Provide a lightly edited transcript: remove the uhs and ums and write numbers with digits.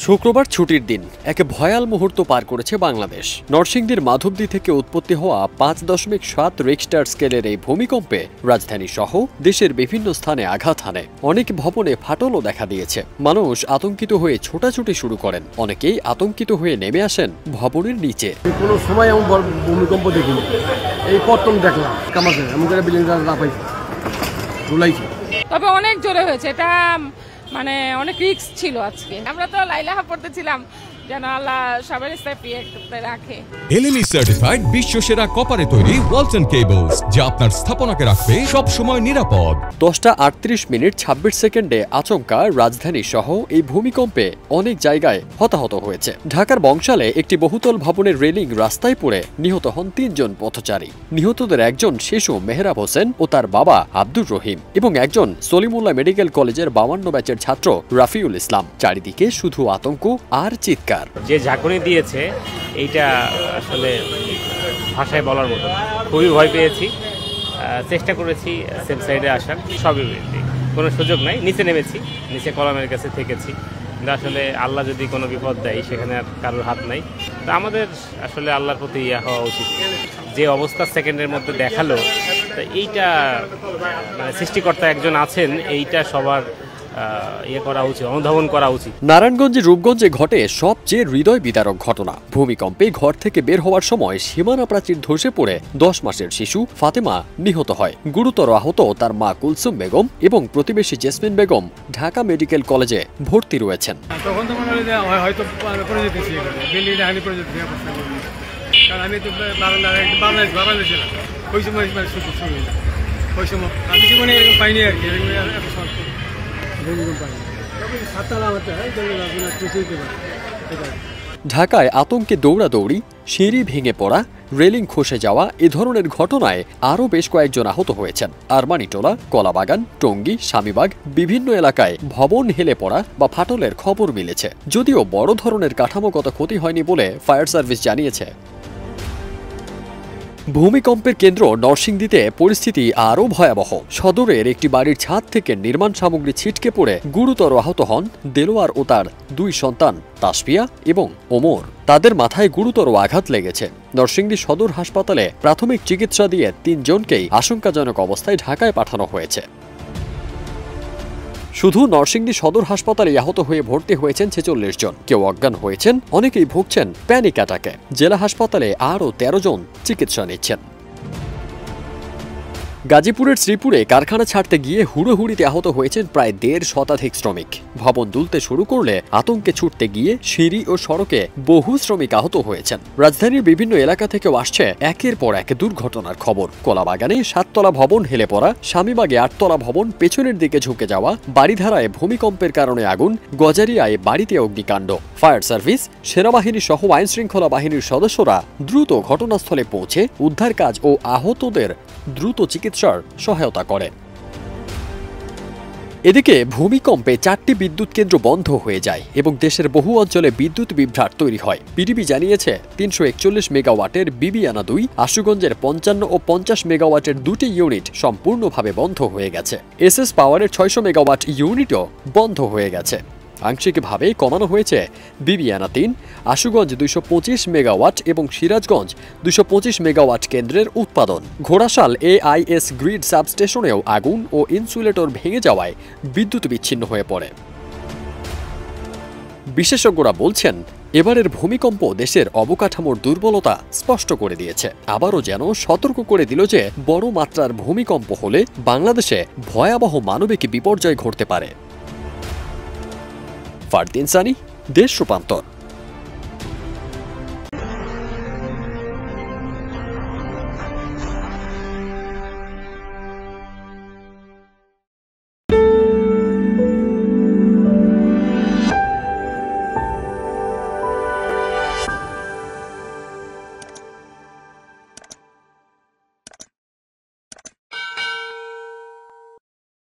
শুক্রবার ছুটির দিন এক ভয়াল মুহূর্ত পার করেছে বাংলাদেশ। নরসিংদীর মাধবদী থেকে উৎপত্তি হওয়া 5.7 রিক্টার স্কেলের এই ভূমিকম্পে রাজধানী সহ দেশের বিভিন্ন স্থানে আঘাত হানে। অনেক ভবনে ফাটলও দেখা দিয়েছে। মানুষ আতঙ্কিত হয়ে ছোটাছুটি শুরু করেন, অনেকেই আতঙ্কিত হয়ে নেমে আসেন ভবনের নিচে। কোনো সময় এমন ভূমিকম্প দেখিনি, এই প্রথম দেখলাম। তবে অনেক জোরে হয়েছে, এটা মানে অনেক রিস্ক ছিল। আজকে আমরা তো লাইলাহা পড়তেছিলাম যেন আল্লাহ সবার সেফটিতে রাখে। এলএমই সার্টিফাইড বিশ্বসেরা কপারে তৈরি ওয়ালটন কেবলস, যা আপনার স্থাপনাকে রাখবে সব সময় নিরাপদ। 10:38:26 আচমকা রাজধানী সহ এই ভূমিকম্পে অনেক জায়গায় হতাহত হয়েছে। ঢাকার বংশালে একটি বহুতল ভবনের রেলিং রাস্তায় পড়ে নিহত হন 3 জন পথচারী। নিহতদের একজন শিশু মেহরাব হোসেন ও তার বাবা আব্দুর রহিম এবং একজন সলিমুল্লাহ মেডিকেল কলেজের 52 ব্যাচের ছাত্র রাফিউল ইসলাম। চারিদিকে শুধু আতঙ্ক আর চিৎকার। যে ঝাঁকুনি দিয়েছে এইটা আসলে ভাষায় বলার মতো, খুবই ভয় পেয়েছি। চেষ্টা করেছি সেফ সাইডে আসার, সবই কোনো সুযোগ নাই। নিচে নেমেছি, নিচে কলামের কাছে থেকেছি, কিন্তু আসলে আল্লাহ যদি কোনো বিপদ দেয় সেখানে আর কারোর হাত নাই। তো আমাদের আসলে আল্লাহর প্রতি হওয়া উচিত। যে অবস্থা সেকেন্ডের মধ্যে দেখালো, তো এইটা মানে সৃষ্টিকর্তা একজন আছেন, এইটা সবার করা উচিত, অনুধাবন করা উচিত। নারায়ণগঞ্জের রূপগঞ্জে ঘটে সবচেয়ে হৃদয় বিদারক ঘটনা। ভূমিকম্পে ঘর থেকে বের হওয়ার সময় সীমানা প্রাচীর ধসে পড়ে 10 মাসের শিশু ফাতেমা নিহত হয়। গুরুতর আহত তার মা কুলসুম বেগম এবং প্রতিবেশী জেসমিন বেগম ঢাকা মেডিকেল কলেজে ভর্তি রয়েছেন। ঢাকায় আতঙ্কে দৌড়াদৌড়ি, সিঁড়ি ভেঙে পড়া, রেলিং খসে যাওয়া এ ধরনের ঘটনায় আরও বেশ কয়েকজন আহত হয়েছেন। আরমানিটোলা, কলাবাগান, টঙ্গী, স্বামীবাগ বিভিন্ন এলাকায় ভবন হেলে পড়া বা ফাটলের খবর মিলেছে। যদিও বড় ধরনের কাঠামোগত ক্ষতি হয়নি বলে ফায়ার সার্ভিস জানিয়েছে। ভূমিকম্পের কেন্দ্র নরসিংদীতে পরিস্থিতি আরও ভয়াবহ। সদরের একটি বাড়ির ছাদ থেকে নির্মাণ সামগ্রী ছিটকে পড়ে গুরুতর আহত হন দেলোয়ার ও তার 2 সন্তান তাসফিয়া এবং ওমর। তাদের মাথায় গুরুতর আঘাত লেগেছে। নরসিংদী সদর হাসপাতালে প্রাথমিক চিকিৎসা দিয়ে 3 জনকেই আশঙ্কাজনক অবস্থায় ঢাকায় পাঠানো হয়েছে। শুধু নরসিংদী সদর হাসপাতালে আহত হয়ে ভর্তি হয়েছেন 46 জন। কেউ অজ্ঞান হয়েছেন, অনেকেই ভুগছেন প্যানিক অ্যাটাকে। জেলা হাসপাতালে আরও 13 জন চিকিৎসা নিচ্ছেন। গাজীপুরের শ্রীপুরে কারখানা ছাড়তে গিয়ে হুড়োহুড়িতে আহত হয়েছেন প্রায় 1.5 শতাধিক শ্রমিক। ভবন দুলতে শুরু করলে আতঙ্কে ছুটতে গিয়ে সিঁড়ি ও সড়কে বহু শ্রমিক আহত হয়েছেন। রাজধানীর বিভিন্ন এলাকা থেকেও আসছে একের পর এক দুর্ঘটনার খবর। কলাবাগানে 7 তলা ভবন হেলে পড়া, স্বামীবাগে 8 তলা ভবন পেছনের দিকে ঝুঁকে যাওয়া, বাড়িধারায় ভূমিকম্পের কারণে আগুন, গজারিয়ায় বাড়িতে অগ্নিকাণ্ড। ফায়ার সার্ভিস, সেনাবাহিনী সহ আইনশৃঙ্খলা বাহিনীর সদস্যরা দ্রুত ঘটনাস্থলে পৌঁছে উদ্ধার কাজ ও আহতদের দ্রুত চিকিৎসার সহায়তা করে। এদিকে ভূমিকম্পে 4টি বিদ্যুৎ কেন্দ্র বন্ধ হয়ে যায় এবং দেশের বহু অঞ্চলে বিদ্যুৎ বিভ্রাট তৈরি হয়। পিডিবি জানিয়েছে 341 মেগাওয়াটের বিবিয়ানা 2, আশুগঞ্জের 55 ও 50 মেগাওয়াটের 2টি ইউনিট সম্পূর্ণভাবে বন্ধ হয়ে গেছে। এসএস পাওয়ারের 600 মেগাওয়াট ইউনিটও বন্ধ হয়ে গেছে। আংশিকভাবে কমানো হয়েছে বিবিয়ানা 3, আশুগঞ্জ 225 মেগাওয়াট এবং সিরাজগঞ্জ 225 মেগাওয়াট কেন্দ্রের উৎপাদন। ঘোড়াশাল AIS গ্রিড সাবস্টেশনেও আগুন ও ইনসুলেটর ভেঙে যাওয়ায় বিদ্যুৎ বিচ্ছিন্ন হয়ে পড়ে। বিশেষজ্ঞরা বলছেন, এবারের ভূমিকম্প দেশের অবকাঠামোর দুর্বলতা স্পষ্ট করে দিয়েছে। আবারও যেন সতর্ক করে দিল যে বড় মাত্রার ভূমিকম্প হলে বাংলাদেশে ভয়াবহ মানবিক বিপর্যয় ঘটতে পারে। ফারদিন সানি, দেশ রূপান্তর।